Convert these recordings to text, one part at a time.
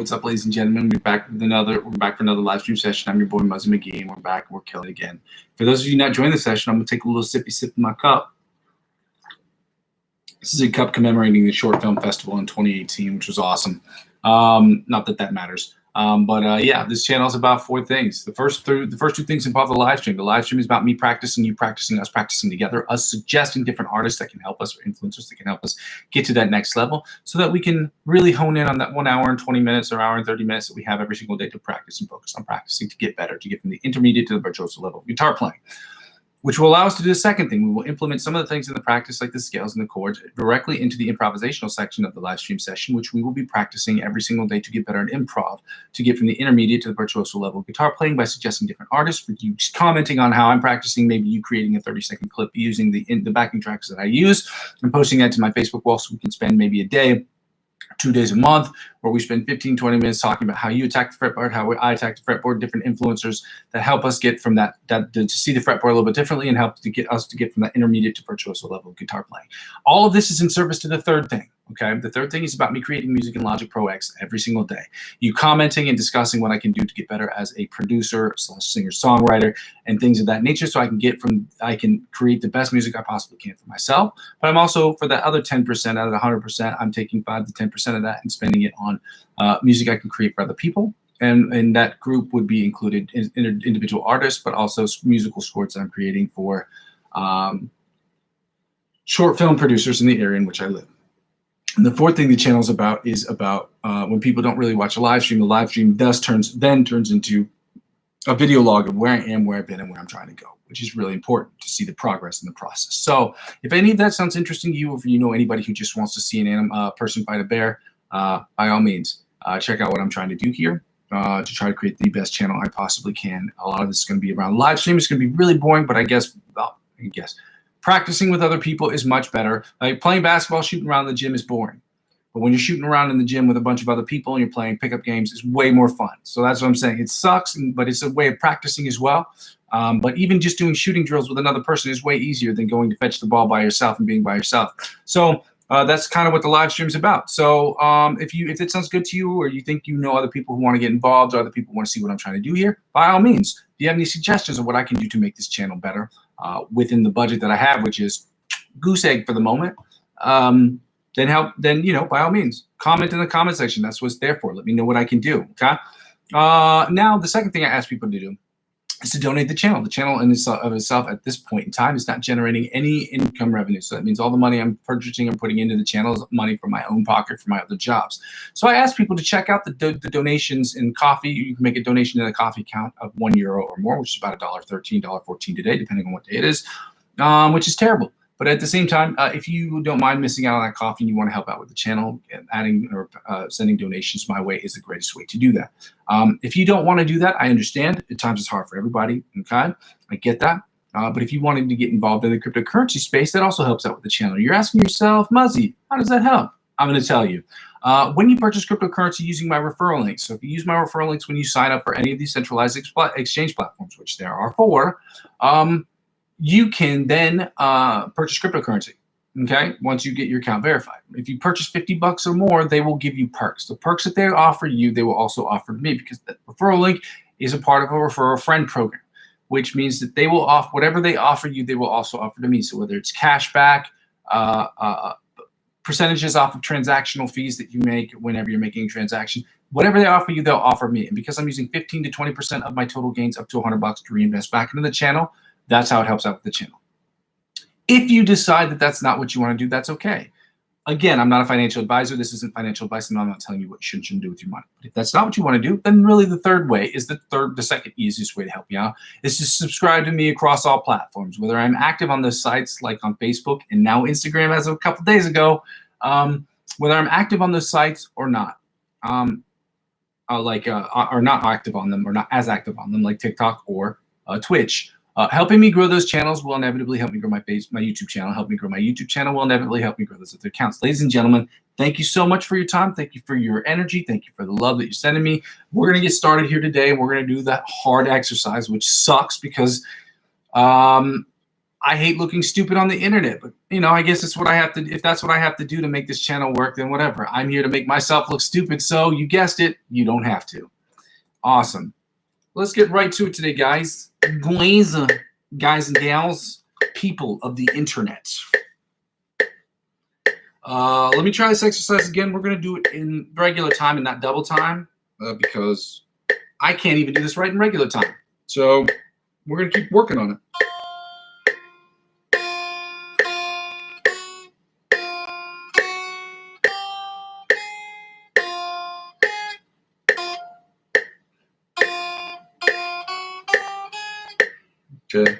what's up, ladies and gentlemen? We're back for another live stream session. I'm your boy Muzzy McGee, and we're back. We're killing it again. For those of you not joining the session, I'm gonna take a little sippy sip in my cup. This is a cup commemorating the Short Film Festival in 2018, which was awesome. Not that that matters. Yeah, this channel is about four things. The first two things involve the live stream. The live stream is about me practicing, you practicing, us practicing together, us suggesting different artists that can help us, or influencers that can help us get to that next level, so that we can really hone in on that 1 hour and 20 minutes or hour and 30 minutes that we have every single day to practice and focus on practicing to get better, to get from the intermediate to the virtuoso level of guitar playing. Which will allow us to do the second thing. We will implement some of the things in the practice, like the scales and the chords, directly into the improvisational section of the live stream session, which we will be practicing every single day to get better at improv, to get from the intermediate to the virtuoso level of guitar playing by suggesting different artists, for you commenting on how I'm practicing, maybe you creating a 30-second clip using the backing tracks that I use, and posting that to my Facebook wall so we can spend maybe a day, 2 days a month, where we spend 15, 20 minutes talking about how you attack the fretboard, how I attack the fretboard, different influencers that help us get from that to see the fretboard a little bit differently and help to get us to get from that intermediate to virtuoso level of guitar playing. All of this is in service to the third thing. Okay, the third thing is about me creating music in Logic Pro X every single day. You commenting and discussing what I can do to get better as a producer, singer-songwriter, and things of that nature, so I can create the best music I possibly can for myself. But I'm also, for that other 10% out of the 100%, I'm taking 5 to 10% of that and spending it on music I can create for other people. And that group would be included in individual artists, but also musical scores that I'm creating for short film producers in the area in which I live. And the fourth thing the channel is about when people don't really watch a live stream, the live stream then turns into a video log of where I am, where I've been, and where I'm trying to go, which is really important to see the progress in the process. So if any of that sounds interesting to you, or if you know anybody who just wants to see a person fight a bear, by all means, check out what I'm trying to do here to try to create the best channel I possibly can. A lot of this is going to be around live stream. It's going to be really boring, but I guess practicing with other people is much better. Like playing basketball, shooting around the gym is boring. But when you're shooting around in the gym with a bunch of other people and you're playing pickup games, it's way more fun. So that's what I'm saying. It sucks, but it's a way of practicing as well. But even just doing shooting drills with another person is way easier than going to fetch the ball by yourself and being by yourself. So that's kind of what the live stream is about. So if it sounds good to you, or you think you know other people who want to get involved, or other people want to see what I'm trying to do here, by all means, if you have any suggestions of what I can do to make this channel better within the budget that I have, which is goose egg for the moment, then by all means, comment in the comment section. That's what it's there for. Let me know what I can do. Okay. Now the second thing I ask people to do is to donate the channel. The channel in itself at this point in time is not generating any income revenue. So that means all the money I'm purchasing and putting into the channel is money from my own pocket for my other jobs. So I ask people to check out the donations in coffee. You can make a donation in a coffee account of €1 or more, which is about $1.13, $1.14 today, depending on what day it is, which is terrible. But at the same time, if you don't mind missing out on that coffee and you want to help out with the channel, adding or sending donations my way is the greatest way to do that. If you don't want to do that, I understand. At times it's hard for everybody. Okay, I get that. But if you wanted to get involved in the cryptocurrency space, that also helps out with the channel. You're asking yourself, Muzzy, how does that help? I'm going to tell you. When you purchase cryptocurrency using my referral links, so if you use my referral links when you sign up for any of these centralized exchange platforms, which there are 4, you can then purchase cryptocurrency, okay, once you get your account verified. If you purchase $50 or more, they will give you perks. The perks that they offer you, they will also offer me, because the referral link is a part of a refer a friend program, which means that they will offer whatever they offer you, they will also offer to me. So whether it's cash back, percentages off of transactional fees that you make whenever you're making a transaction, whatever they offer you, they'll offer me. And because I'm using 15 to 20% of my total gains up to $100 to reinvest back into the channel, that's how it helps out with the channel. If you decide that that's not what you want to do, that's okay. Again, I'm not a financial advisor. This isn't financial advice, and I'm not telling you what you should and shouldn't do with your money. But if that's not what you want to do, then really the third way is the second easiest way to help you out is to subscribe to me across all platforms, whether I'm active on those sites like on Facebook and now Instagram as of a couple of days ago, whether I'm active on those sites or not, or not active on them, or not as active on them, like TikTok or Twitch. Helping me grow those channels will inevitably help me grow my YouTube channel. Help me grow my YouTube channel will inevitably help me grow those other accounts. Ladies and gentlemen, thank you so much for your time. Thank you for your energy. Thank you for the love that you're sending me. We're going to get started here today. We're going to do that hard exercise, which sucks because I I hate looking stupid on the internet, but I guess it's what I have to. If that's what I have to do to make this channel work, then whatever. I'm here to make myself look stupid. So you guessed it, you don't have to. Awesome. Let's get right to it today, guys. Guys and gals, people of the internet. Let me try this exercise again. We're going to do it in regular time and not double time because I can't even do this right in regular time. So we're going to keep working on it. Okay.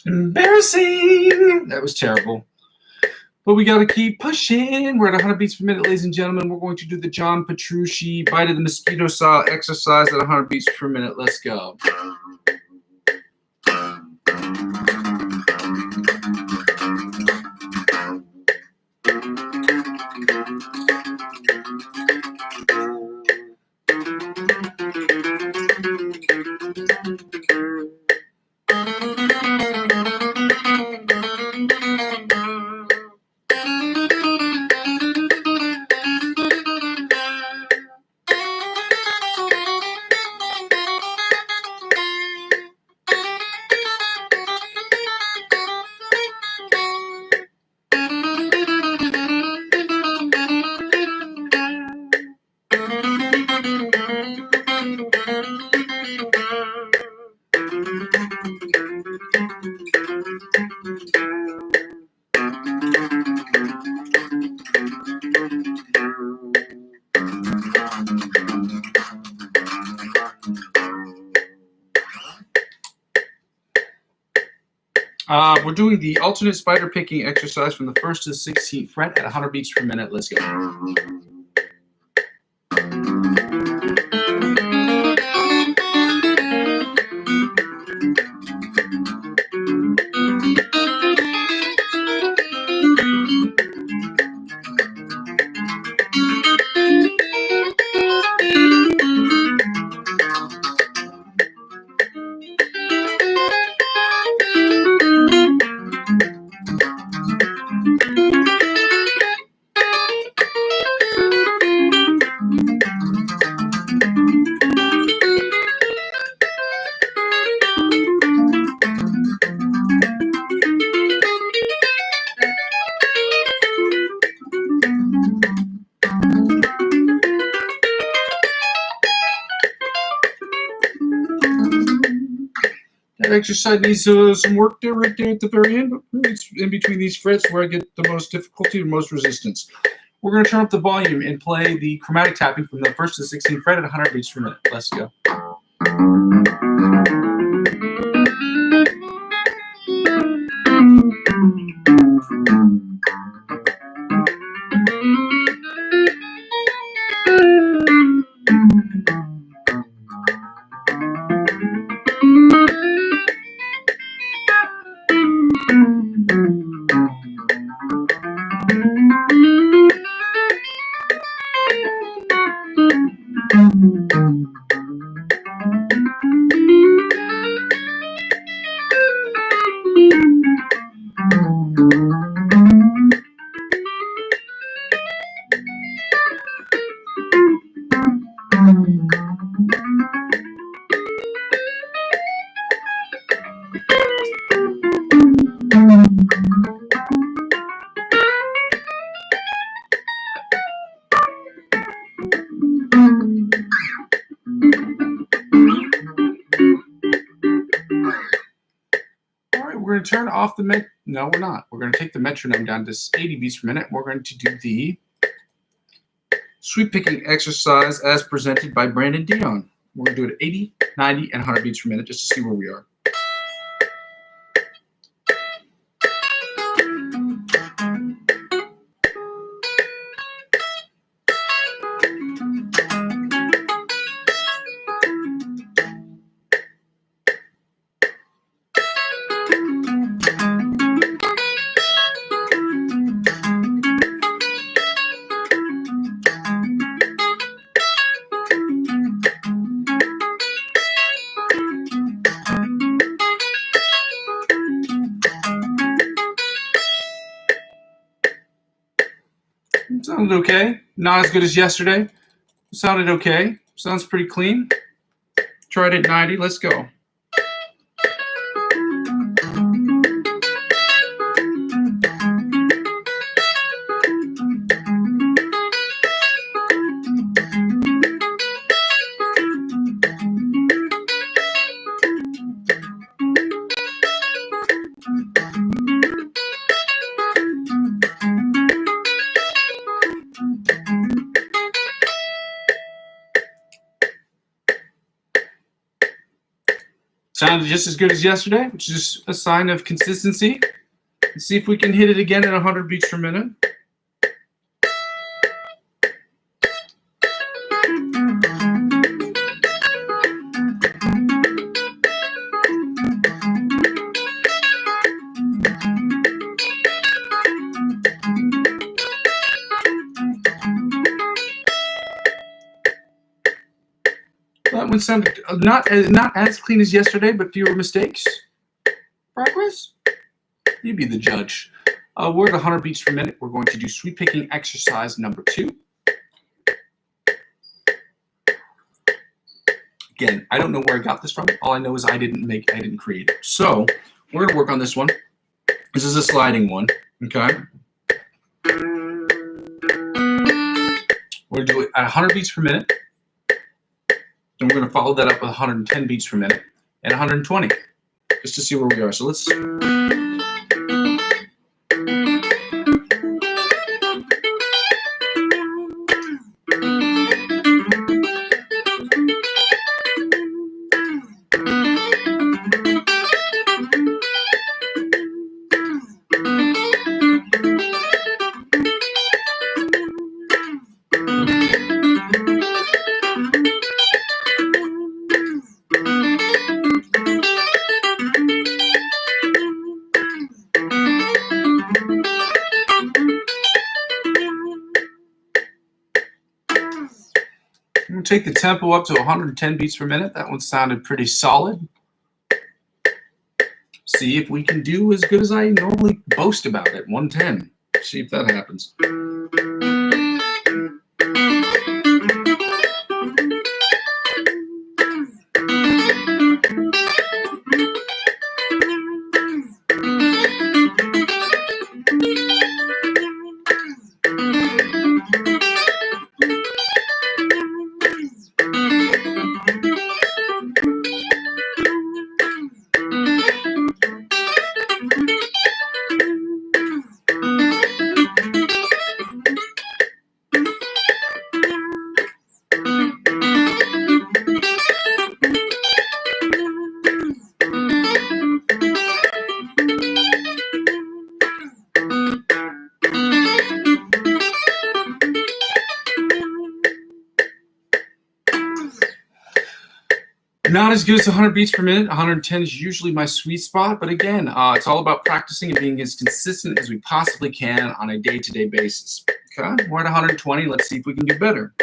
Embarrassing. That was terrible. But we got to keep pushing. We're at 100 beats per minute, ladies and gentlemen. We're going to do the John Petrucci Bite of the Mosquito style exercise at 100 beats per minute. Let's go. We're doing the alternate spider picking exercise from the 1st to the 16th fret at 100 beats per minute. Let's go. That exercise needs some work there, right there at the very end. It's in between these frets where I get the most difficulty and most resistance. We're going to turn up the volume and play the chromatic tapping from the 1st to the 16th fret at 100 beats per minute. Let's go. We're going to turn off the no, we're not. We're going to take the metronome down to 80 beats per minute. We're going to do the sweep picking exercise as presented by Brandon Dion. We're going to do it at 80, 90, and 100 beats per minute just to see where we are. Sounded okay. Not as good as yesterday. Sounded okay. Sounds pretty clean. Tried it at 90. Let's go. Sounded just as good as yesterday, which is a sign of consistency. Let's see if we can hit it again at 100 beats per minute. That one sounded not as clean as yesterday, but fewer mistakes. Progress? You be the judge. We're at 100 beats per minute. We're going to do sweep picking exercise number 2. Again, I don't know where I got this from. All I know is I didn't create it. So we're going to work on this one. This is a sliding one. Okay. We're going to do it at 100 beats per minute. And we're going to follow that up with 110 beats per minute and 120, just to see where we are. So let's. I'm going to take the tempo up to 110 beats per minute. That one sounded pretty solid. See if we can do as good as I normally boast about at 110. See if that happens. as good as 100 beats per minute. 110 is usually my sweet spot. But again, it's all about practicing and being as consistent as we possibly can on a day-to-day basis. Okay, we're at 120. Let's see if we can do better.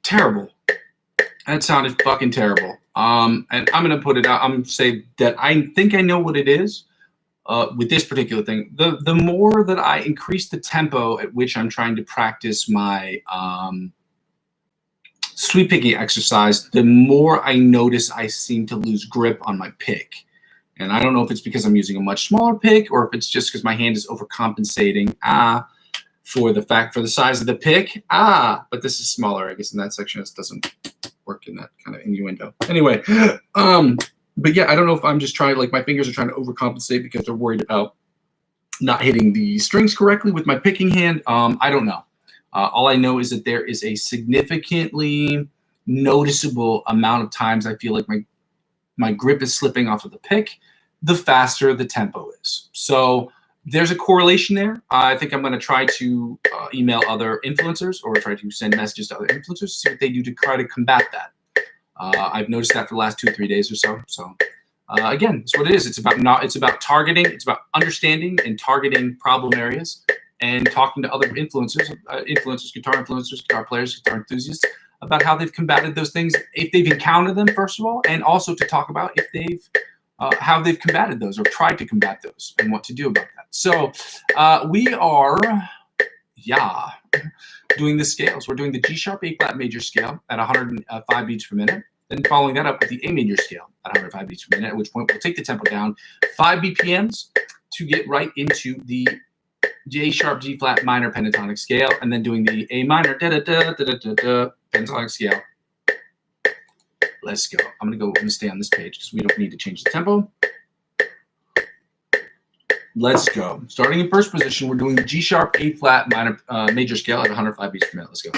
Terrible. That sounded fucking terrible. And I'm gonna put it out. I'm gonna say that I think I know what it is with this particular thing. The more that I increase the tempo at which I'm trying to practice my sweep picking exercise, the more I notice I seem to lose grip on my pick. And I don't know if it's because I'm using a much smaller pick or if it's just because my hand is overcompensating. For the size of the pick. But this is smaller, I guess, in that section. This doesn't work in that kind of innuendo. Anyway, but yeah, I don't know if I'm just trying, like my fingers are trying to overcompensate because they're worried about not hitting the strings correctly with my picking hand. I don't know. All I know is that there is a significantly noticeable amount of times I feel like my grip is slipping off of the pick, the faster the tempo is. So there's a correlation there. I think I'm going to try to email other influencers or try to send messages to other influencers to see what they do to try to combat that. I've noticed that for the last 2 or 3 days or so. So again, it's what it is. It's about targeting. It's about understanding and targeting problem areas and talking to other influencers, guitar players, guitar enthusiasts about how they've combated those things, if they've encountered them, first of all, and also to talk about if they've how they've combated those or tried to combat those and what to do about that. So we are, doing the scales. We're doing the G sharp A flat major scale at 105 beats per minute. Then following that up with the A major scale at 105 beats per minute, at which point we'll take the tempo down 5 BPMs to get right into the J sharp G flat minor pentatonic scale, and then doing the A minor pentatonic scale. Let's go. I'm gonna stay on this page because we don't need to change the tempo. Let's go. Starting in first position, we're doing the G sharp A flat minor major scale at 105 beats per minute. Let's go.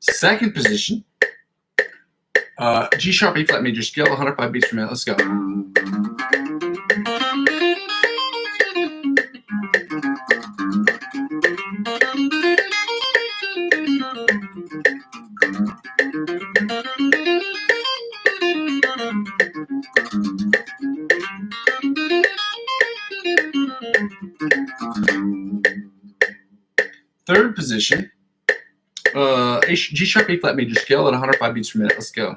Second position, G sharp A flat major scale, 105 beats per minute. Let's go. Third position, G sharp A flat major scale at 105 beats per minute. Let's go.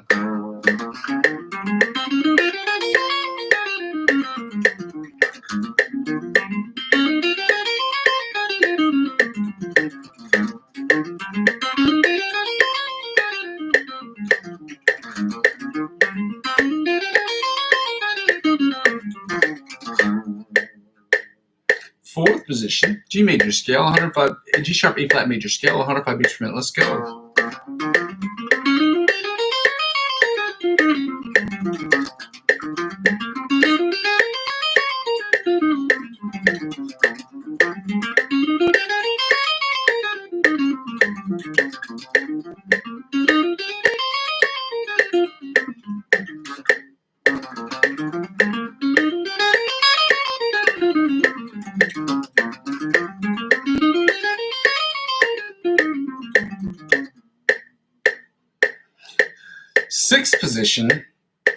Fourth position, G major scale, 105, G sharp A flat major scale, 105 beats per minute. Let's go. position,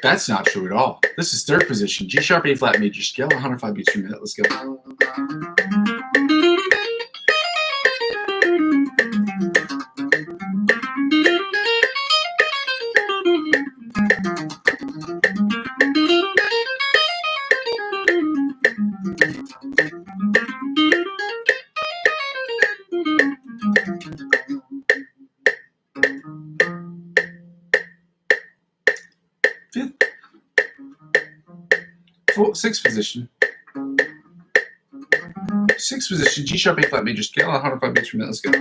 that's not true at all. This is third position, G sharp, A flat major scale, 105 beats per minute. Let's go. Sixth position, G sharp, A flat major scale, 105 beats per minute. Let's go.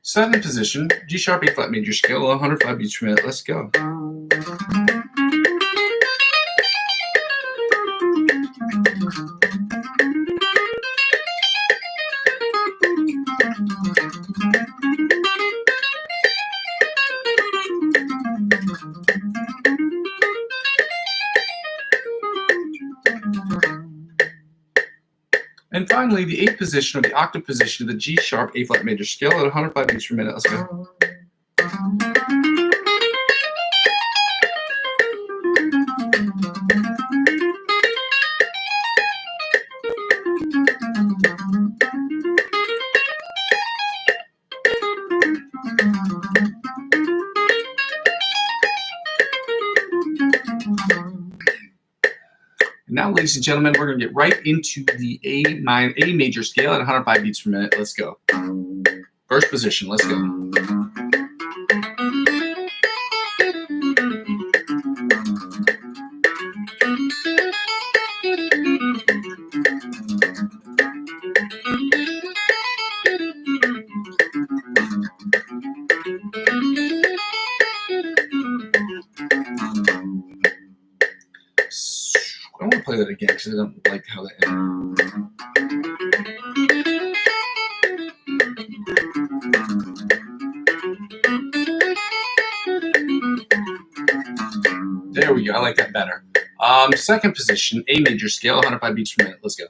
Seventh position, G sharp, A flat major scale, 105 beats per minute. Let's go. And finally, the eighth position, or the octave position of the G sharp, A flat major scale at 105 beats per minute. Let's go. Now, ladies and gentlemen, we're going to get right into the A major scale at 105 beats per minute. Let's go. First position, let's go. I want to play that again because I don't like how that ended. There we go. I like that better. Second position, A major scale, 105 beats per minute. Let's go.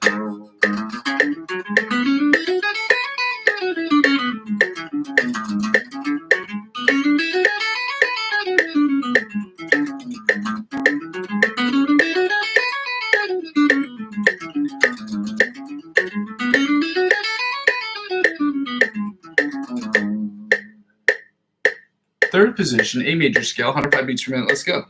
Third position, A major scale, 105 beats per minute. Let's go.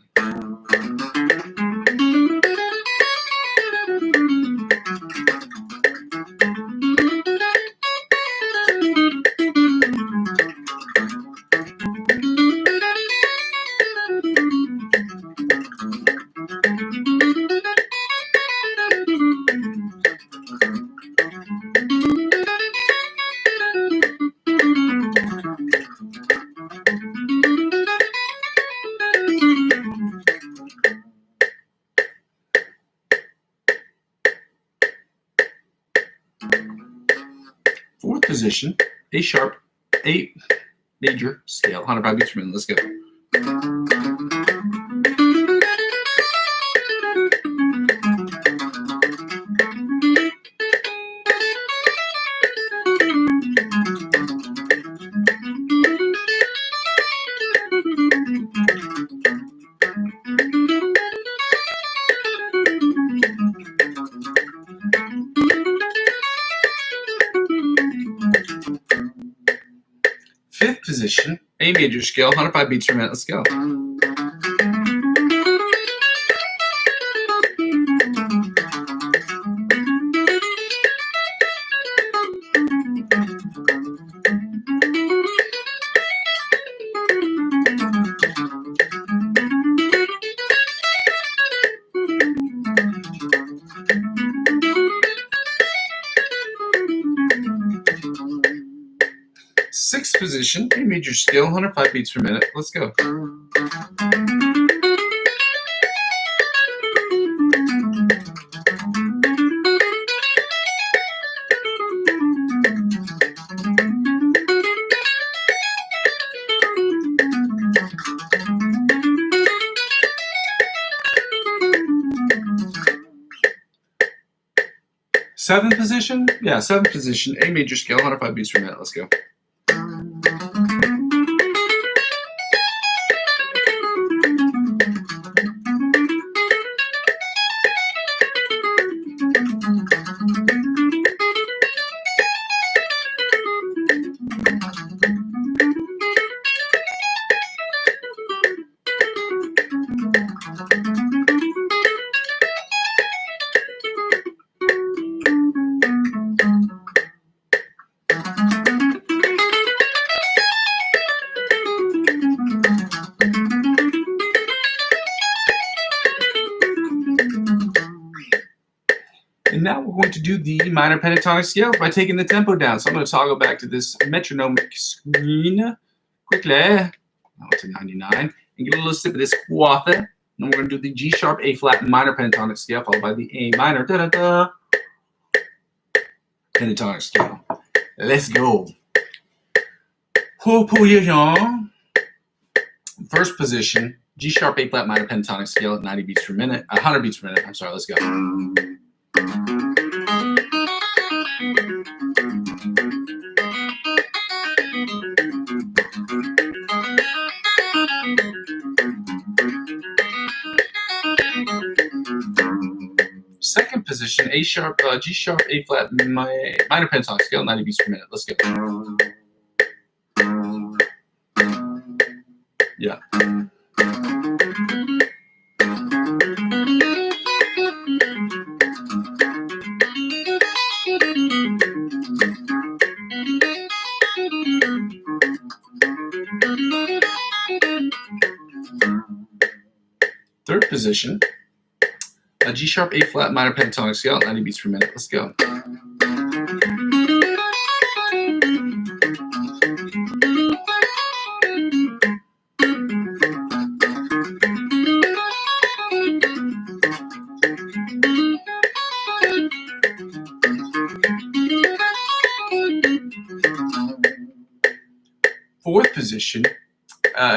Fourth position, A sharp, A major scale, 105 beats per minute. Let's go. Fifth position, A major scale, 105 beats per minute. Let's go. Sixth position, A major scale, 105 beats per minute. Let's go. seventh position? Yeah, seventh position, A major scale, 105 beats per minute. Let's go. And now we're going to do the minor pentatonic scale by taking the tempo down. So I'm going to toggle back to this metronomic screen quickly. Now to 99. And get a little sip of this quarter. And then we're going to do the G sharp, A flat minor pentatonic scale, followed by the A minor pentatonic scale. Let's go. First position, G sharp, A flat minor pentatonic scale at 90 beats per minute, 100 beats per minute. I'm sorry, let's go. Second position, A sharp, G sharp, A flat minor pentatonic scale, 90 beats per minute. Let's go. Yeah. Third position, a G sharp, A flat minor pentatonic scale, 90 beats per minute. Let's go. Fourth position,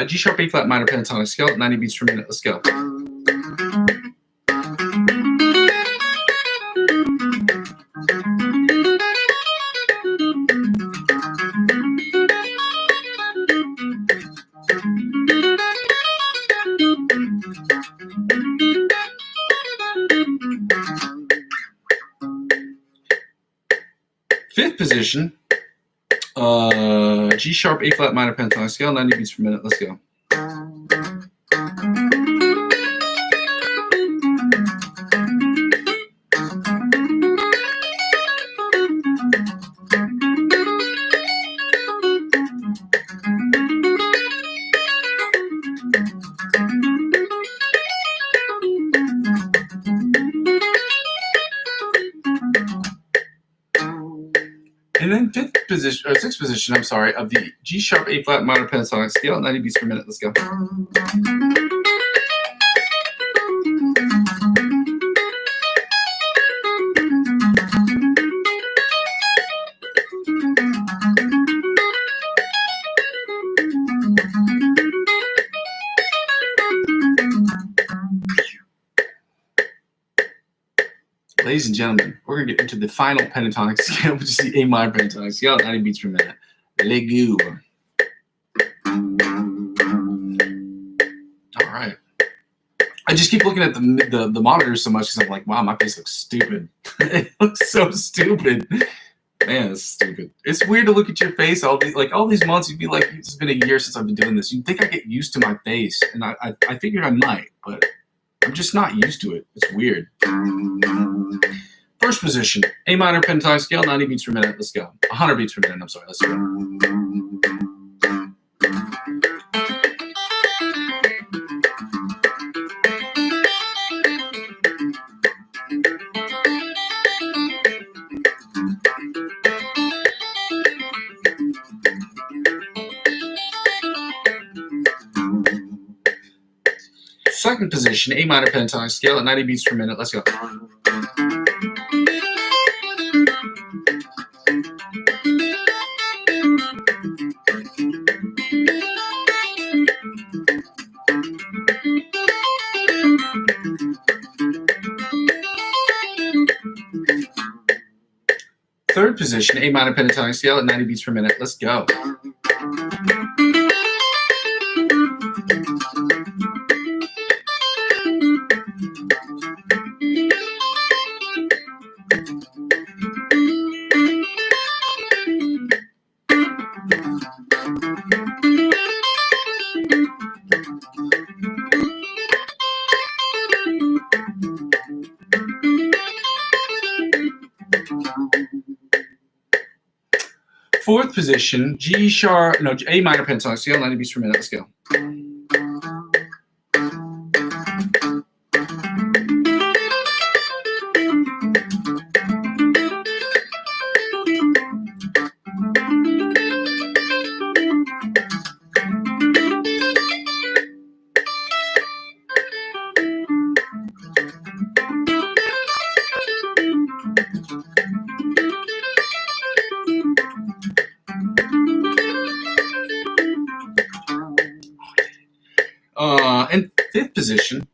G sharp, A flat minor pentatonic scale, 90 beats per minute. Let's go. Fifth position, G sharp, A flat minor pentatonic scale, 90 beats per minute. Let's go. And then sixth position, I'm sorry, of the G sharp, A flat minor pentatonic scale, 90 beats per minute. Let's go. Ladies and gentlemen, we're going to get into the final pentatonic scale, which is the A minor pentatonic scale, 90 beats per minute. Let's go. All right. I just keep looking at the monitors so much because I'm like, wow, my face looks stupid. It looks so stupid. Man, it's stupid. It's weird to look at your face all these months. You'd be like, it's been a year since I've been doing this. You'd think I get used to my face, and I figured I might, but I'm just not used to it. It's weird. First position, A minor pentatonic scale, 90 beats per minute. Let's go. 100 beats per minute. I'm sorry. Let's go. Second position, A minor pentatonic scale at 90 beats per minute. Let's go. position, A minor pentatonic scale at 90 beats per minute. Let's go. Fourth position, A minor pentatonic scale, 90 beats per minute. Let's go. And fifth position,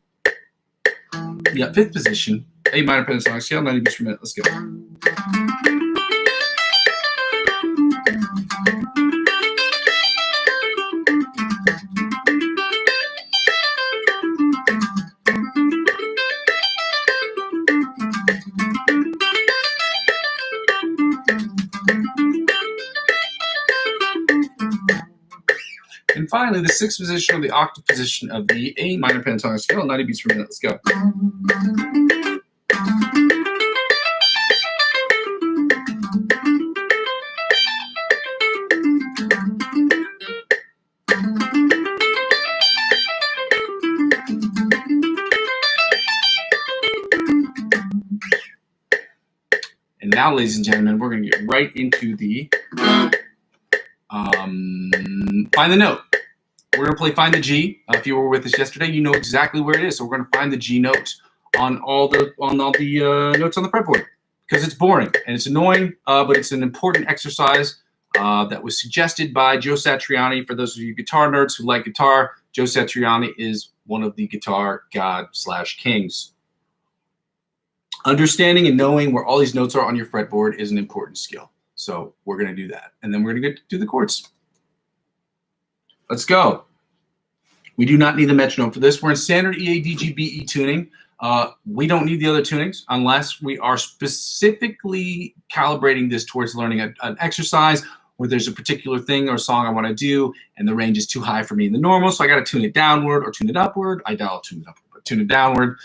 A minor pentatonic scale, 90 beats per minute. Let's go. And finally, the sixth position, or the octave position of the A minor pentatonic scale, 90 beats per minute. Let's go. And now, ladies and gentlemen, we're going to get right into the find the note. We're going to play Find the G. If you were with us yesterday, you know exactly where it is. So we're going to find the G note on all the notes on the fretboard, because it's boring and it's annoying, but it's an important exercise that was suggested by Joe Satriani. For those of you guitar nerds who like guitar, Joe Satriani is one of the guitar god/kings. Understanding and knowing where all these notes are on your fretboard is an important skill. So we're going to do that. And then we're going to get to do the chords. Let's go. We do not need the metronome for this. We're in standard E, A, D, G, B, E tuning. We don't need the other tunings unless we are specifically calibrating this towards learning an exercise where there's a particular thing or song I want to do, and the range is too high for me in the normal, so I got to tune it downward or tune it upward. I doubt I'll tune it upward, but tune it downward.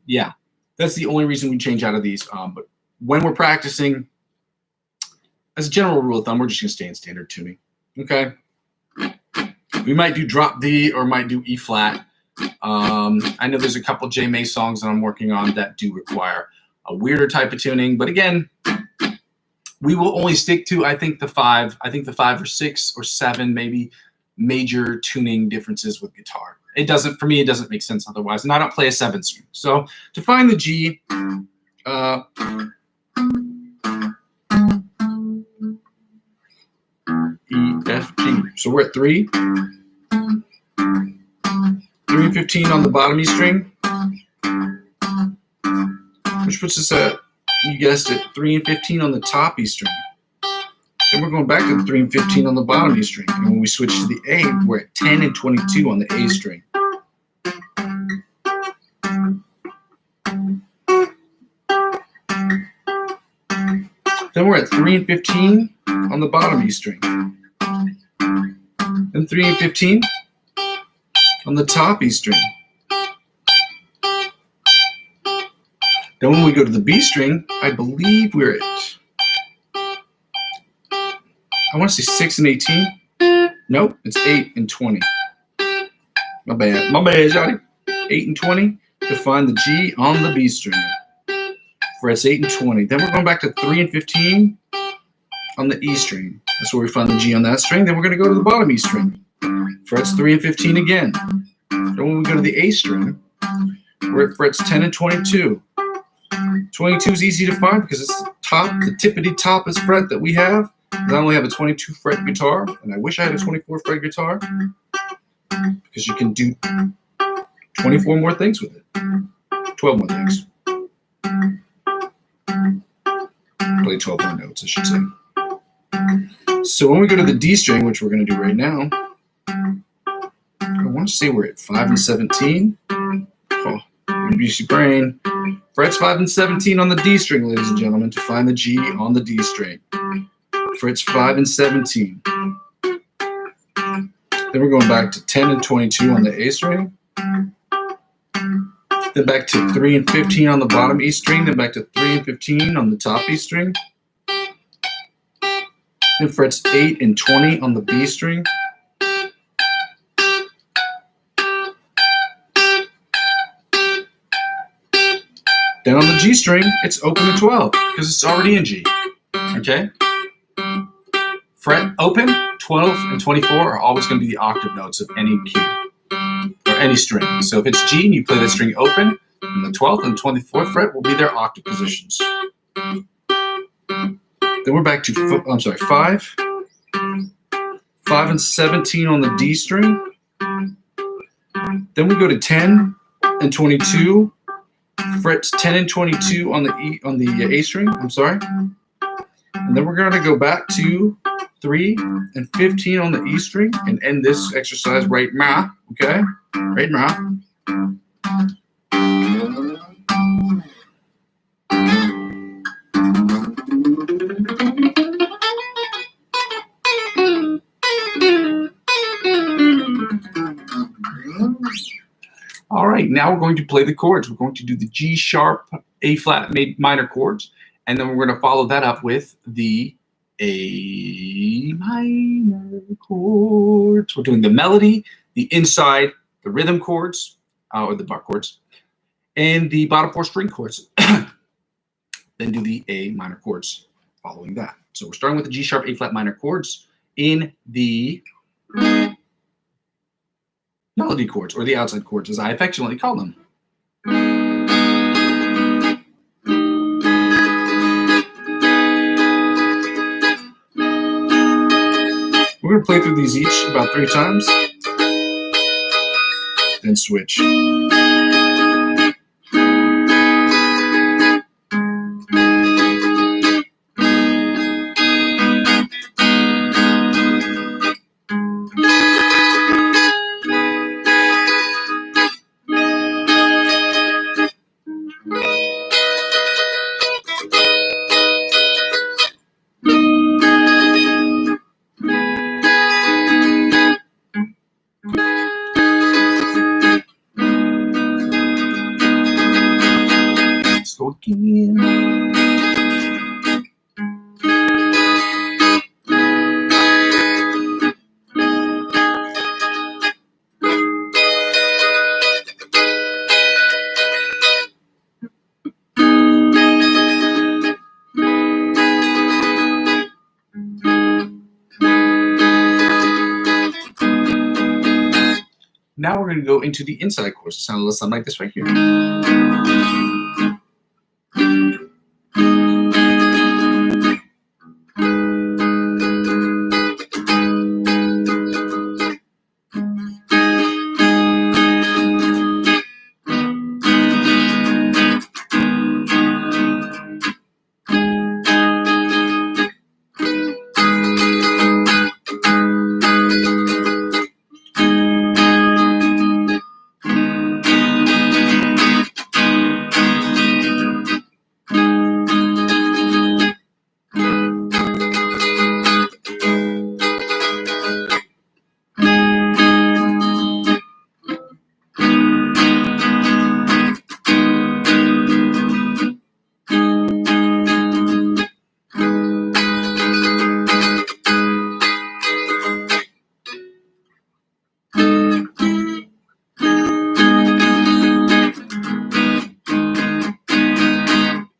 Yeah, that's the only reason we change out of these. But when we're practicing, as a general rule of thumb, we're just going to stay in standard tuning. Okay. We might do drop D or might do E flat. I know there's a couple J May songs that I'm working on that do require a weirder type of tuning, but again, we will only stick to, I think the 5 or 6 or 7 maybe major tuning differences with guitar. It doesn't, for me, it doesn't make sense otherwise, and I don't play a 7 string. So to find the G, E, F, G. So we're at 3. 3 and 15 on the bottom E string, which puts us at, you guessed it, 3 and 15 on the top E string. Then we're going back to the 3 and 15 on the bottom E string. And when we switch to the A, we're at 10 and 22 on the A string. Then we're at 3 and 15 on the bottom E string. Then 3 and 15 on the top E string. Then when we go to the B string, I believe we're at, I want to say 6 and 18. Nope, it's 8 and 20. My bad, Johnny. 8 and 20 to find the G on the B string. Frets 8 and 20. Then we're going back to 3 and 15 on the E string. That's where we find the G on that string. Then we're going to go to the bottom E string. Frets 3 and 15 again. Then when we go to the A string, we're at frets 10 and 22. 22 is easy to find because it's the tippity toppest fret that we have. I only have a 22 fret guitar, and I wish I had a 24 fret guitar because you can do 24 more things with it. 12 more things. play 12 more notes, I should say. So when we go to the D string, which we're going to do right now, I want to say we're at 5 and 17. Oh, UBC brain. Frets 5 and 17 on the D string, ladies and gentlemen, to find the G on the D string. Frets 5 and 17. Then we're going back to 10 and 22 on the A string. Then back to 3 and 15 on the bottom E string. Then back to 3 and 15 on the top E string. Then frets 8 and 20 on the B string. Then on the G string, it's open to 12 because it's already in G. Okay? Fret open, 12 and 24 are always going to be the octave notes of any key or any string. So if it's G and you play that string open, then the 12th and 24th fret will be their octave positions. Then we're back to 5 and 17 on the D string. Then we go to 10 and 22, frets 10 and 22 on the A string. And then we're going to go back to 3 and 15 on the E string and end this exercise right now. Okay? Right now. All right, now we're going to play the chords. We're going to do the G sharp, A flat minor chords, and then we're going to follow that up with the A minor chords. We're doing the melody, the inside, the rhythm chords, or the bar chords, and the bottom 4 string chords. Then do the A minor chords following that. So we're starting with the G sharp, A flat minor chords in the melody chords, or the outside chords, as I affectionately call them. We're going to play through these each about 3 times, then switch. So again. Now we're going to go into the inside chords. It sounds a little something like this right here.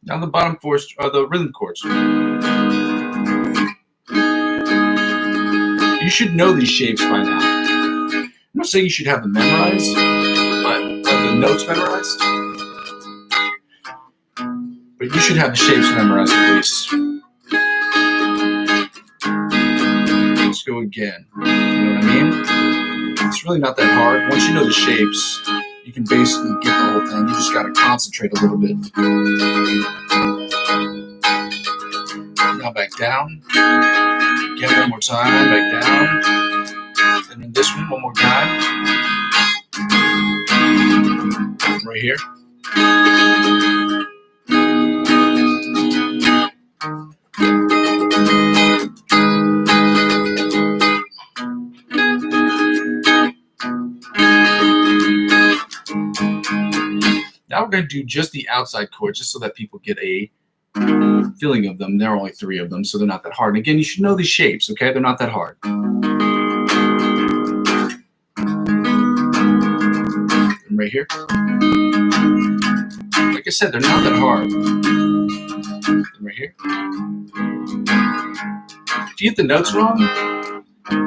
Now the bottom 4 are the rhythm chords. You should know these shapes by now. I'm not saying you should have them memorized, but the notes memorized. But you should have the shapes memorized at least. Let's go again. You know what I mean? It's really not that hard. Once you know the shapes, you can basically get the whole thing. You just got to concentrate a little bit. down. Again, one more time, back down. And then this one more time. Right here. Now we're going to do just the outside chords, just so that people get a feeling of them. There are only 3 of them, so they're not that hard. And again, you should know these shapes, okay? They're not that hard. And right here. Like I said, they're not that hard. And right here. If you get the notes wrong,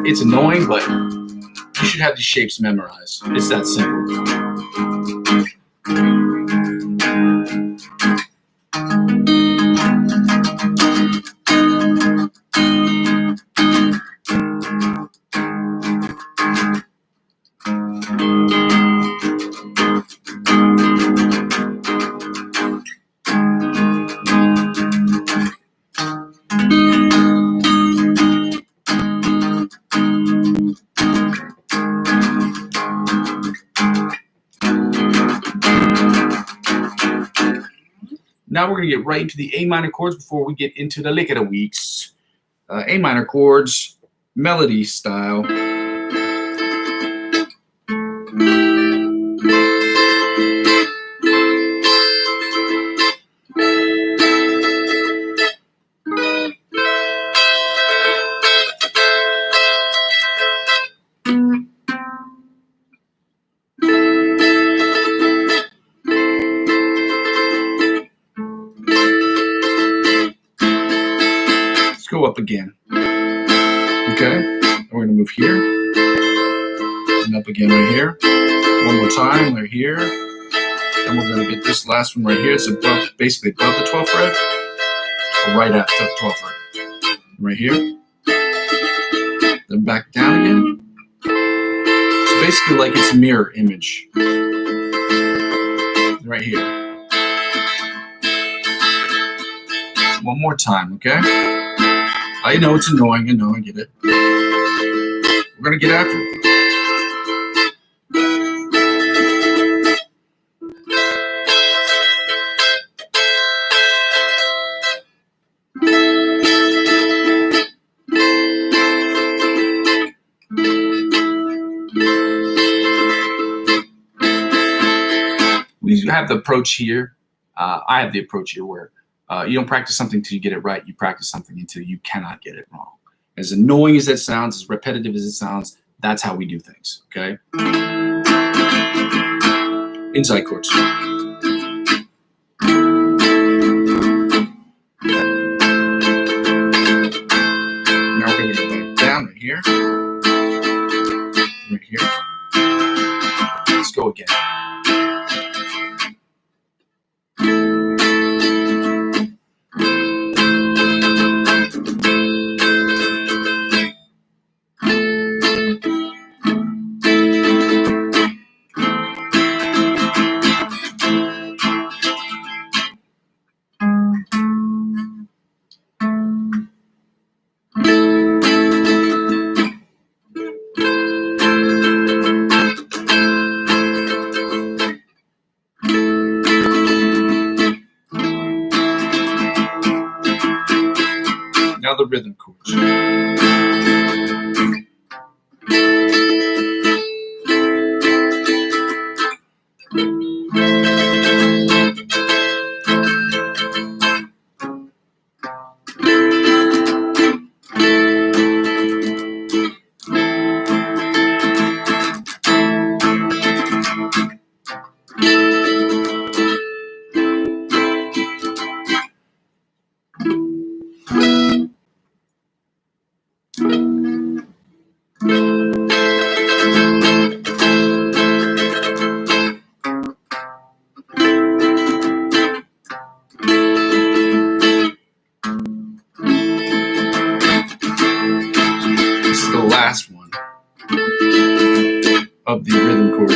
it's annoying, but you should have these shapes memorized. It's that simple. Now we're going to get right into the A minor chords before we get into the lick of the weeks. A minor chords, melody style. Go up again. Okay, and we're going to move here and up again right here. One more time, right here, and we're going to get this last one right here. It's above, basically above the 12th fret, or right at the 12th fret. Right here, then back down again. So basically, like it's a mirror image. Right here. One more time, okay? I know it's annoying. I know, I get it. We're going to get after it. We have the approach here. I have the approach here where you don't practice something until you get it right. You practice something until you cannot get it wrong. As annoying as that sounds, as repetitive as it sounds, that's how we do things, okay? Inside chords. Now we're going to go back down right here. Right here. Let's go again. Now the rhythm chords. Last one of the rhythm chords.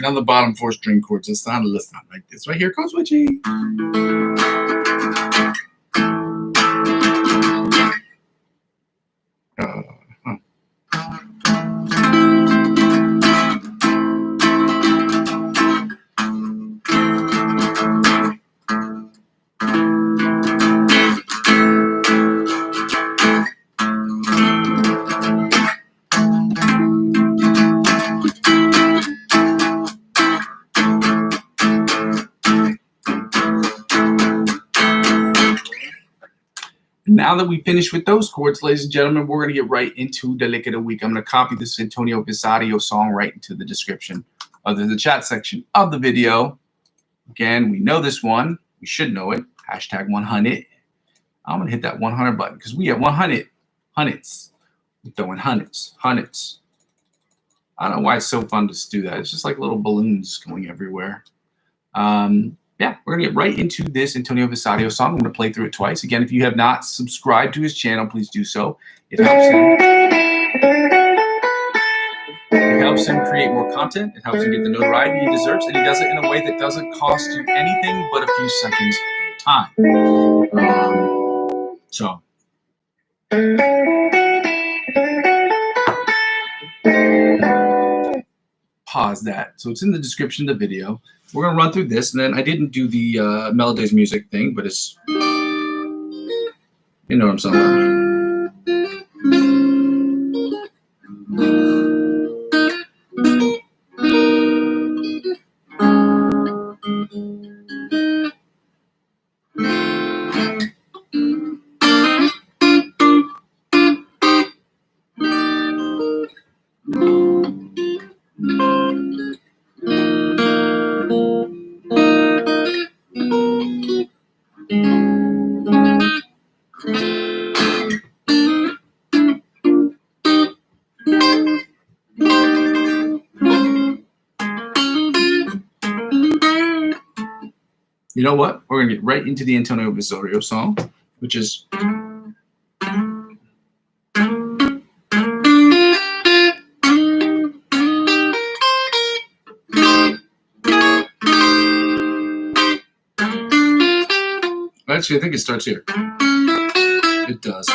Now the bottom 4 string chords. Let's sound like this. Right here goes with G. Now that we finished with those chords, ladies and gentlemen, we're going to get right into the lick of the week. I'm going to copy this Antonio Visario song right into the description of the chat section of the video. Again, we know this one. We should know it. Hashtag 100. I'm going to hit that 100 button because we have 100 hundreds. We're throwing hundreds. I don't know why it's so fun to do that. It's just like little balloons going everywhere. Yeah, we're going to get right into this Antonio Visario song. I'm going to play through it twice. Again, if you have not subscribed to his channel, please do so. It helps him create more content. It helps him get the notoriety he deserves, and he does it in a way that doesn't cost you anything but a few seconds of time. Pause that. So it's in the description of the video. We're going to run through this, and then I didn't do the Melodies music thing, but it's, you know what I'm talking about. You know what? We're going to get right into the Antonio Visario song, which is... Actually, I think it starts here. It does.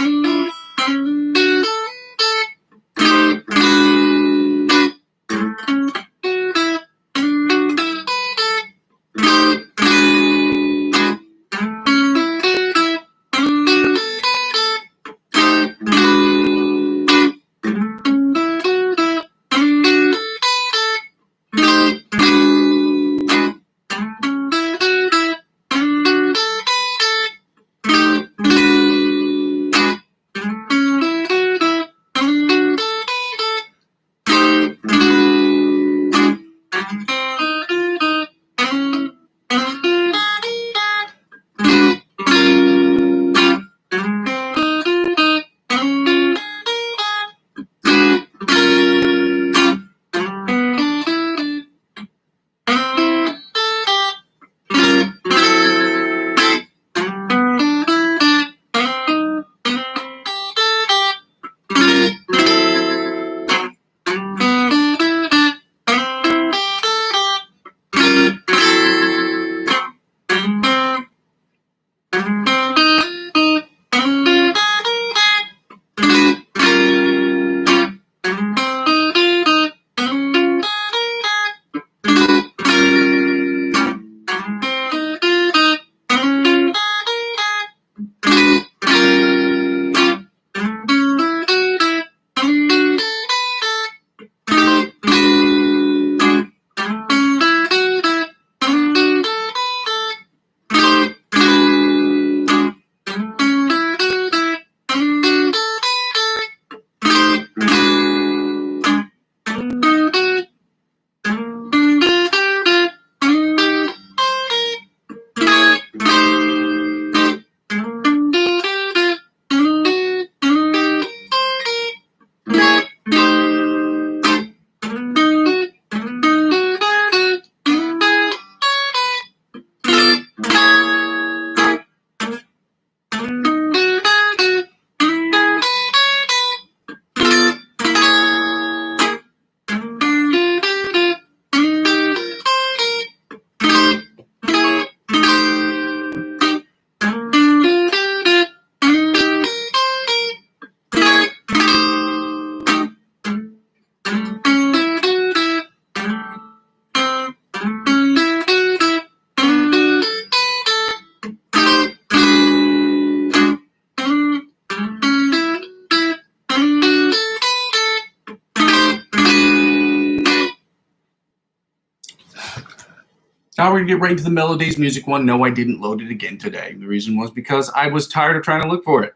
Now we're going to get right into the Melodies Music one. No, I didn't load it again today. The reason was because I was tired of trying to look for it.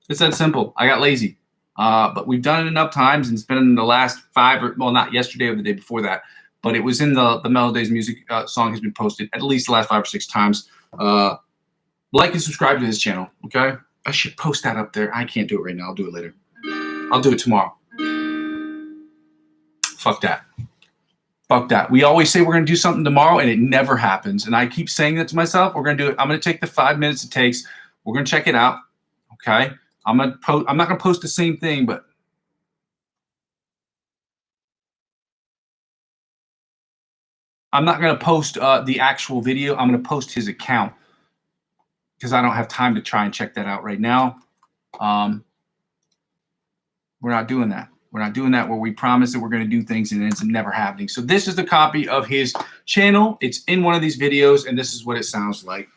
It's that simple. I got lazy. But we've done it enough times, and it's been in the last 5 or, well, not yesterday or the day before that, but it was in the Melodies Music song has been posted at least the last 5 or 6 times. Like and subscribe to this channel, okay? I should post that up there. I can't do it right now. I'll do it later. I'll do it tomorrow. Fuck that. Fuck that. We always say we're going to do something tomorrow, and it never happens. And I keep saying that to myself. We're going to do it. I'm going to take the 5 minutes it takes. We're going to check it out. Okay. I'm not going to post the same thing, but I'm not going to post the actual video. I'm going to post his account because I don't have time to try and check that out right now. We're not doing that. We're not doing that where we promise that we're going to do things and it's never happening. So this is the copy of his channel. It's in one of these videos, and this is what it sounds like.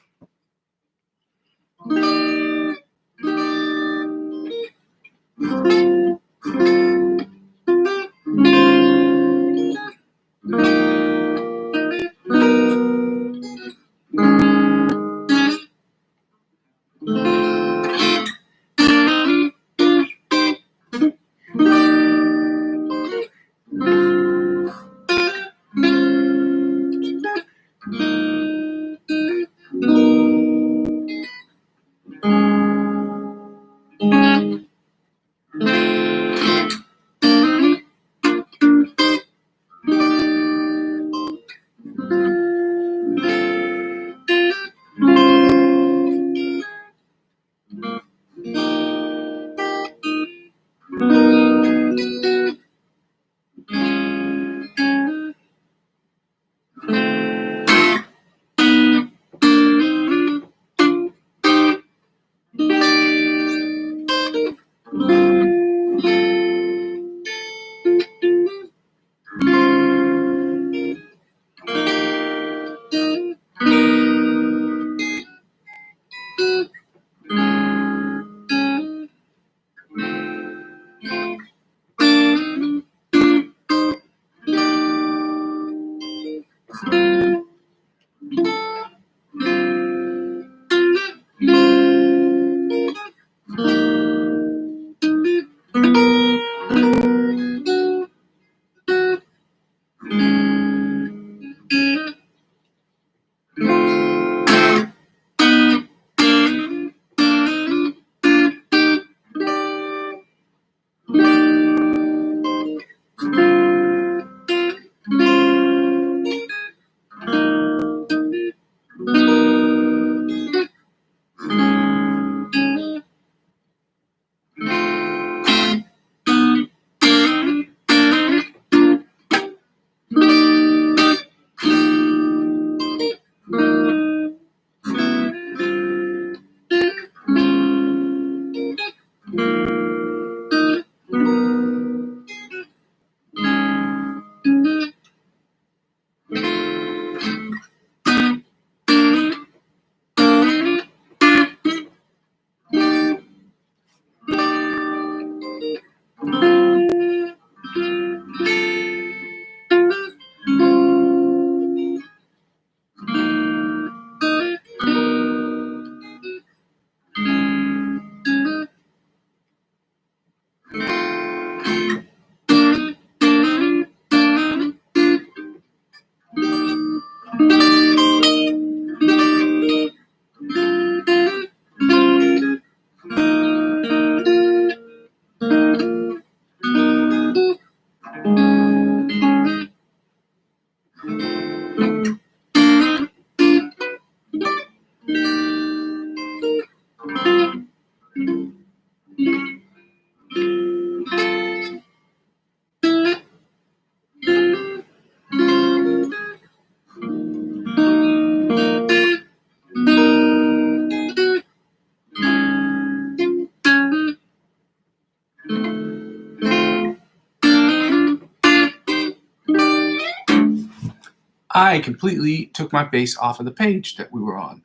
I completely took my face off of the page that we were on.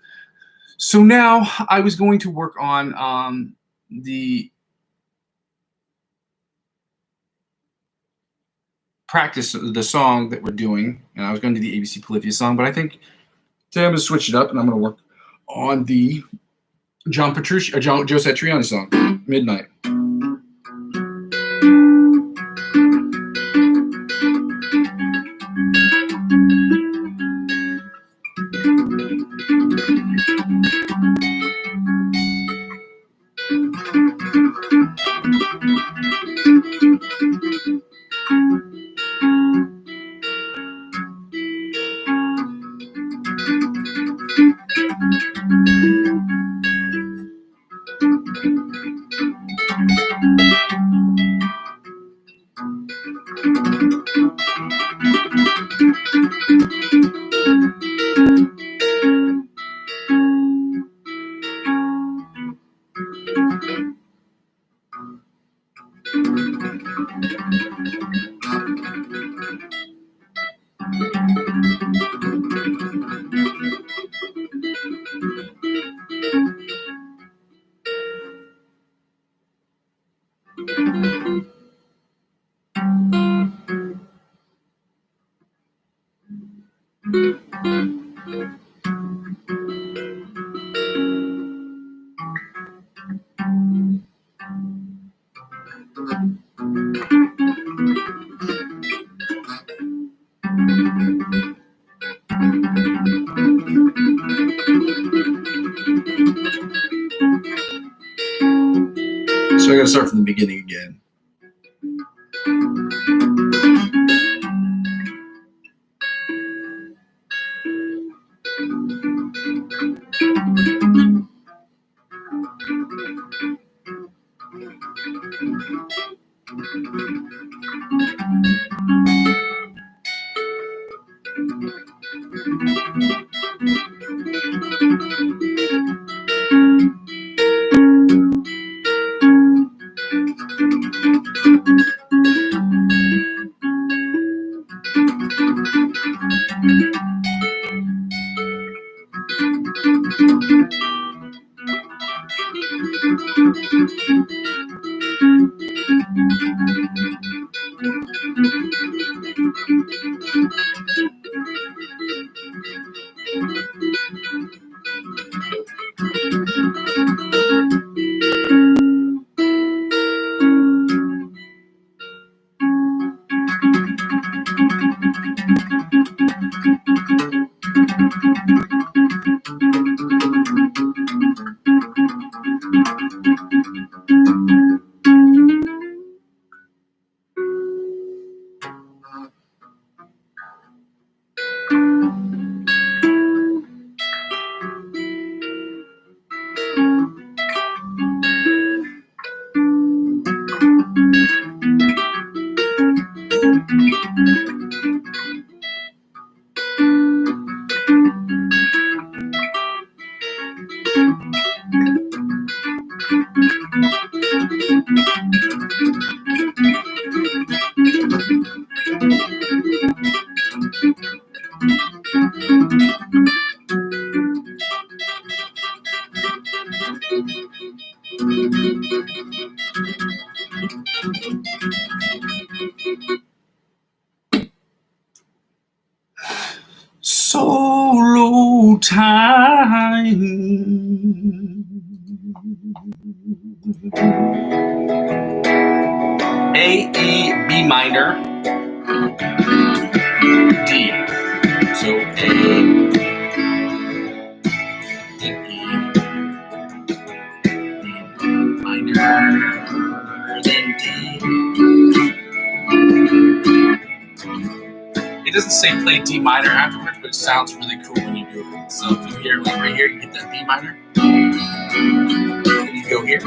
So now I was going to work on the practice of the song that we're doing, and I was going to do the ABC Polyphia song, but I think Today I'm going to switch it up and I'm going to work on the Joe Satriani song, Midnight. So I got to start from the beginning again. Solo time. A, E, B minor, D. So A, E, minor, then D. It doesn't say play D minor afterwards, but it sounds really cool when you do it. So if you hear, like right here, you get that D minor, and you go here.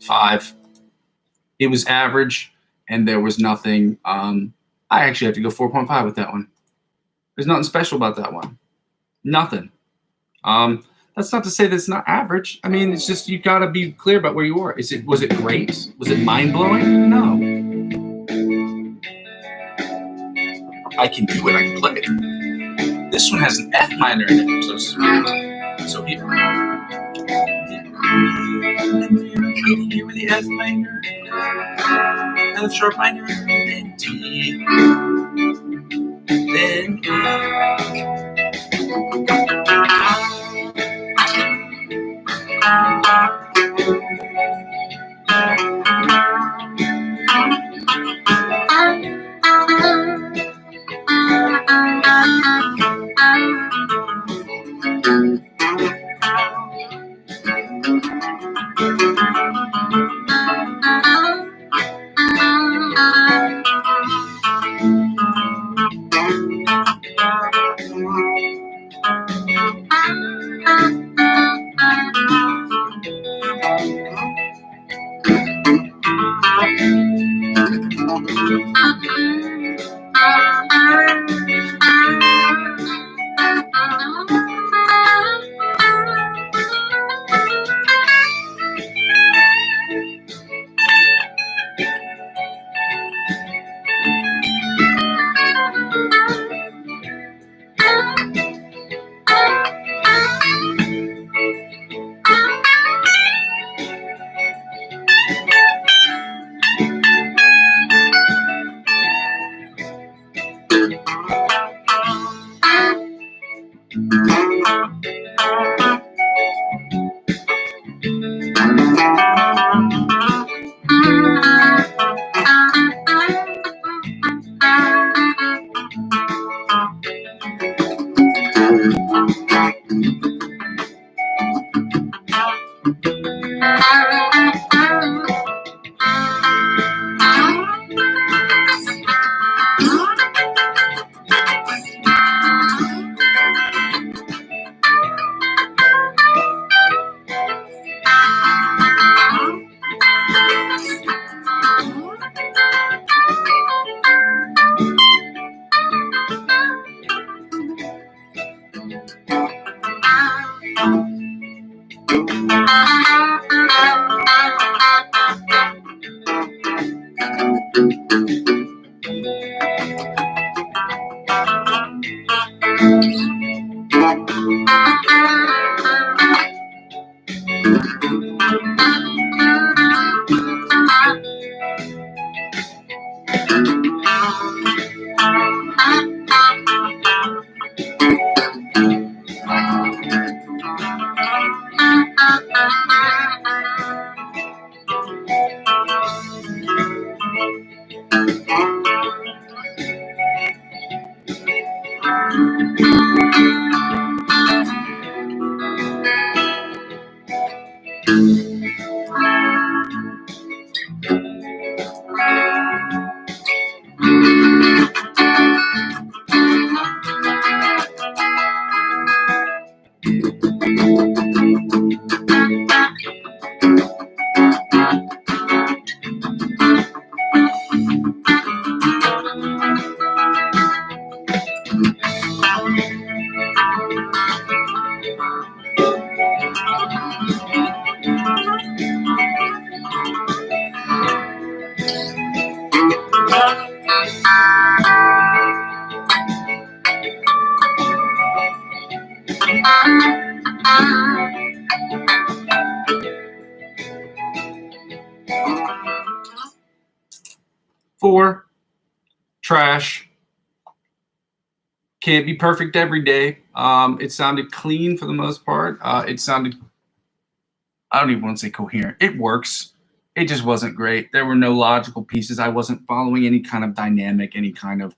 5. It was average, and there was nothing. I actually have to go 4.5 with that one. There's nothing special about that one. Nothing. That's not to say that it's not average. I mean, it's just you got to be clear about where you are. Was it great? Was it mind blowing? No. I can do it. I can play it. This one has an F minor in it, so here. Here with the F minor, and the sharp minor, then D, then Four, trash. Can't be perfect every day. It sounded clean for the most part. It sounded, I don't even want to say coherent. It works. It just wasn't great. There were no logical pieces. I wasn't following any kind of dynamic, any kind of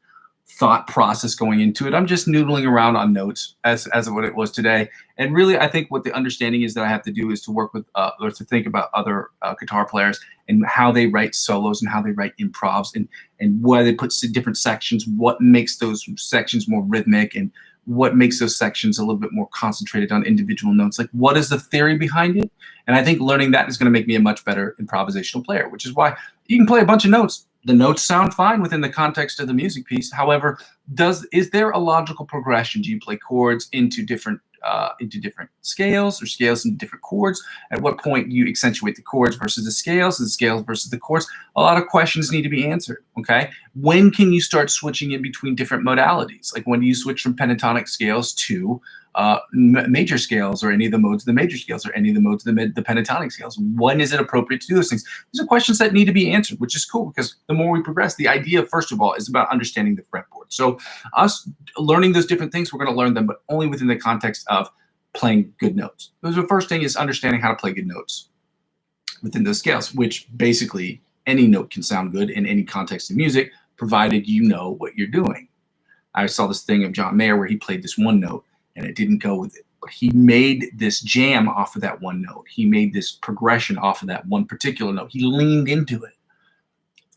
thought process going into it. I'm just noodling around on notes as what it was today. And really, I think what the understanding is that I have to do is to work with or to think about other guitar players and how they write solos and how they write improvs and where they put different sections, what makes those sections more rhythmic and what makes those sections a little bit more concentrated on individual notes. Like, what is the theory behind it? And I think learning that is going to make me a much better improvisational player, which is why you can play a bunch of notes. The notes sound fine within the context of the music piece. However, is there a logical progression? Do you play chords into different scales or scales into different chords? At what point do you accentuate the chords versus the scales versus the chords? A lot of questions need to be answered, okay? When can you start switching in between different modalities? Like, when do you switch from pentatonic scales to major scales, or any of the modes of the major scales, or any of the modes of the pentatonic scales? When is it appropriate to do those things? These are questions that need to be answered, which is cool, because the more we progress, the idea, first of all, is about understanding the fretboard. So us learning those different things, we're going to learn them, but only within the context of playing good notes. So the first thing is understanding how to play good notes within those scales, which basically any note can sound good in any context of music, provided you know what you're doing. I saw this thing of John Mayer where he played this one note and it didn't go with it, but he made this jam off of that one note. He made this progression off of that one particular note. He leaned into it.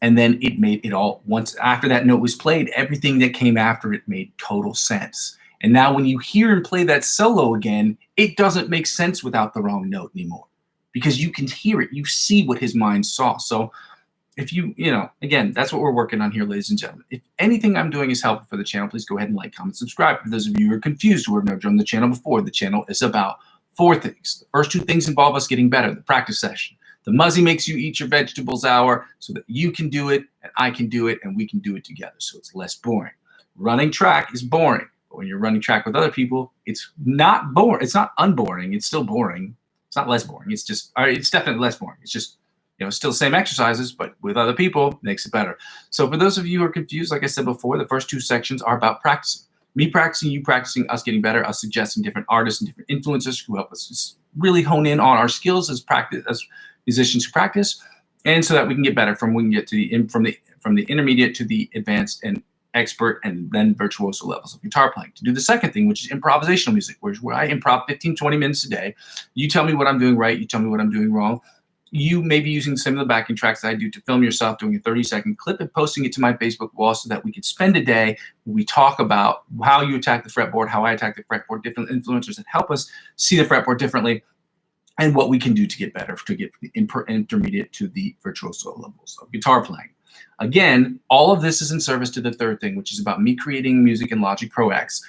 And then it made it all, once after that note was played, everything that came after it made total sense. And now when you hear him play that solo again, it doesn't make sense without the wrong note anymore, because you can hear it. You see what his mind saw. So if you know, again, that's what we're working on here, ladies and gentlemen. If anything I'm doing is helpful for the channel, please go ahead and like, comment, subscribe. For those of you who are confused who have never joined the channel before, the channel is about 4 things. The first 2 things involve us getting better, the practice session. The Muzzy Makes You Eat Your Vegetables hour, so that you can do it and I can do it and we can do it together, so it's less boring. Running track is boring, but when you're running track with other people, it's not boring. It's not unboring. It's still boring. It's not less boring. It's just, it's definitely less boring. It's just, you know, still the same exercises, but with other people makes it better. So for those of you who are confused, like I said before, the first 2 sections are about practicing. Me practicing, you practicing, us getting better, us suggesting different artists and different influencers who help us really hone in on our skills as musicians who practice, and so that we can get better, we can get to from the intermediate to the advanced and expert and then virtuoso levels of guitar playing. To do the second thing, which is improvisational music, where I improv 15-20 minutes a day. You tell me what I'm doing right, you tell me what I'm doing wrong. You may be using some of the backing tracks that I do to film yourself doing a 30-second clip and posting it to my Facebook wall, so that we can spend a day where we talk about how you attack the fretboard, how I attack the fretboard, different influencers that help us see the fretboard differently, and what we can do to get better, to get from the intermediate to the virtuoso levels of guitar playing. Again, all of this is in service to the third thing, which is about me creating music in Logic Pro X,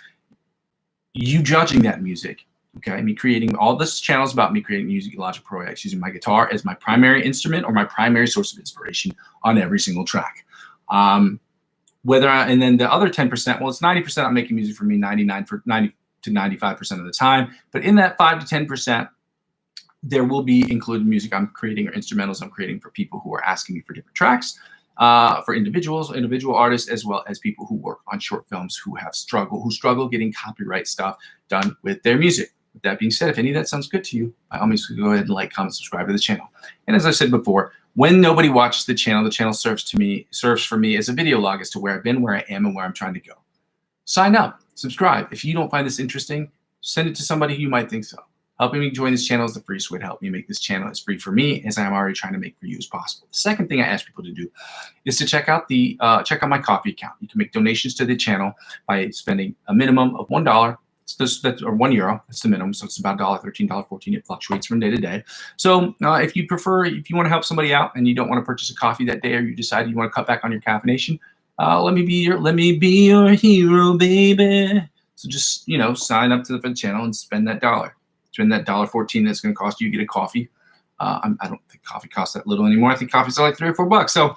you judging that music. Okay, me creating all this channels about me creating music in Logic Pro X, using my guitar as my primary instrument or my primary source of inspiration on every single track. And then the other 10%, well, it's 90% I'm making music for me, 10% to 95% of the time. But in that 5 to 10%, there will be included music I'm creating or instrumentals I'm creating for people who are asking me for different tracks, for individual artists, as well as people who work on short films who struggle getting copyright stuff done with their music. With that being said, if any of that sounds good to you, by all means, go ahead and like, comment, subscribe to the channel. And as I said before, when nobody watches the channel serves for me as a video log as to where I've been, where I am, and where I'm trying to go. Sign up, subscribe. If you don't find this interesting, send it to somebody who you might think so. Helping me join this channel is the freest way to help me make this channel as free for me as I'm already trying to make for you as possible. The second thing I ask people to do is to check out my Ko-fi account. You can make donations to the channel by spending a minimum of $1. Or €1. That's the minimum. So it's about $13, $14. It fluctuates from day to day. So if you want to help somebody out and you don't want to purchase a coffee that day, or you decide you want to cut back on your caffeination, let me be your hero, baby. So just sign up for the channel and spend that $1. Spend that $1.14 that's going to cost you to get a coffee. I don't think coffee costs that little anymore. I think coffee's like $3 or $4. So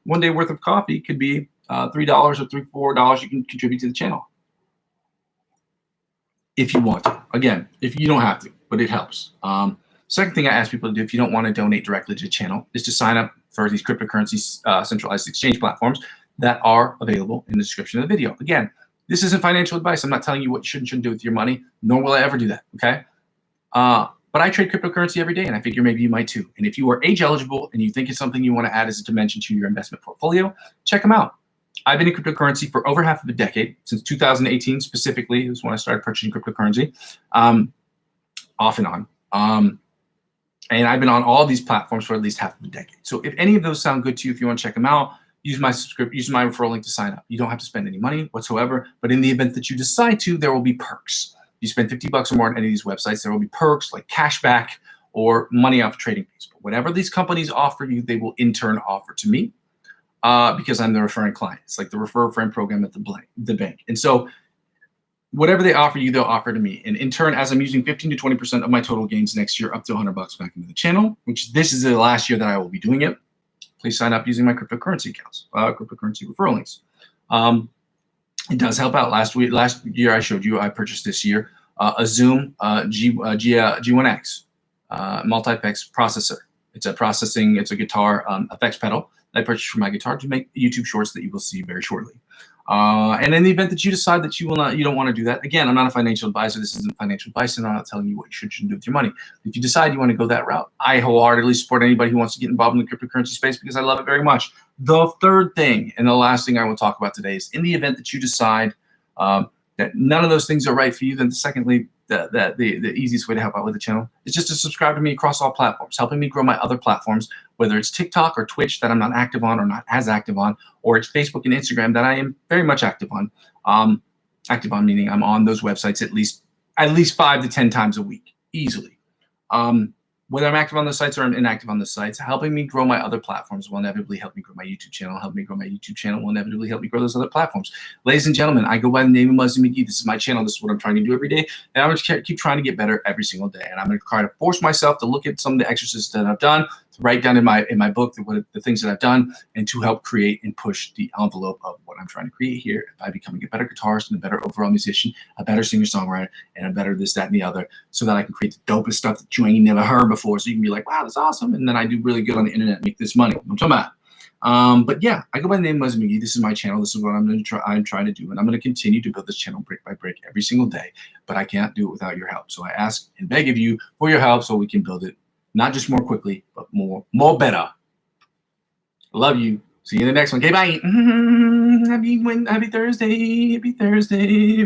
1 day worth of coffee could be $3 or $4 you can contribute to the channel. If you want to. Again, if you don't have to, but it helps. Second thing I ask people to do if you don't want to donate directly to the channel is to sign up for these cryptocurrency centralized exchange platforms that are available in the description of the video. Again, this isn't financial advice. I'm not telling you what you should and shouldn't do with your money, nor will I ever do that, okay? But I trade cryptocurrency every day, and I figure maybe you might too. And if you are age eligible and you think it's something you want to add as a dimension to your investment portfolio, check them out. I've been in cryptocurrency for over half of a decade, since 2018 specifically is when I started purchasing cryptocurrency, off and on. And I've been on all these platforms for at least half of a decade. So if any of those sound good to you, if you want to check them out, use my referral link to sign up. You don't have to spend any money whatsoever, but in the event that you decide to, there will be perks. You spend $50 or more on any of these websites, there will be perks like cashback or money off trading fees. But whatever these companies offer you, they will in turn offer to me. Because I'm the referring client. It's like the refer a friend program at the bank. And so whatever they offer you, they'll offer to me. And in turn, as I'm using 15 to 20% of my total gains next year, up to $100 back into the channel, which this is the last year that I will be doing it, please sign up using my cryptocurrency accounts, cryptocurrency referral links. It does help out. Last year I showed you, I purchased this year a Zoom G1X multi-effects processor. It's a guitar effects pedal I purchased for my guitar to make YouTube shorts that you will see very shortly. And in the event that you decide that you don't want to do that, again, I'm not a financial advisor. This isn't financial advice, and I'm not telling you what you shouldn't do with your money. If you decide you want to go that route, I wholeheartedly support anybody who wants to get involved in the cryptocurrency space because I love it very much. The third thing and the last thing I will talk about today is in the event that you decide that none of those things are right for you, then secondly, the easiest way to help out with the channel is just to subscribe to me across all platforms, helping me grow my other platforms, whether it's TikTok or Twitch that I'm not active on or not as active on, or it's Facebook and Instagram that I am very much active on. Active on meaning I'm on those websites at least 5 to 10 times a week, easily. Whether I'm active on the sites or I'm inactive on the sites, helping me grow my other platforms will inevitably help me grow my YouTube channel. Help me grow my YouTube channel will inevitably help me grow those other platforms. Ladies and gentlemen, I go by the name of Muzzy McGee. This is my channel. This is what I'm trying to do every day. And I'm going to keep trying to get better every single day. And I'm going to try to force myself to look at some of the exercises that I've done, to write down in my book the things that I've done, and to help create and push the envelope of what I'm trying to create here by becoming a better guitarist and a better overall musician, a better singer-songwriter, and a better this, that, and the other, so that I can create the dopest stuff that you ain't never heard before. So you can be like, wow, that's awesome. And then I do really good on the internet and make this money. I'm talking about. But yeah, I go by the name of Muzzy McGee. This is my channel. This is what I'm trying to do. And I'm going to continue to build this channel brick by brick every single day. But I can't do it without your help. So I ask and beg of you for your help so we can build it not just more quickly, but more better. Love you. See you in the next one. Okay, bye. Happy Thursday. Happy Thursday.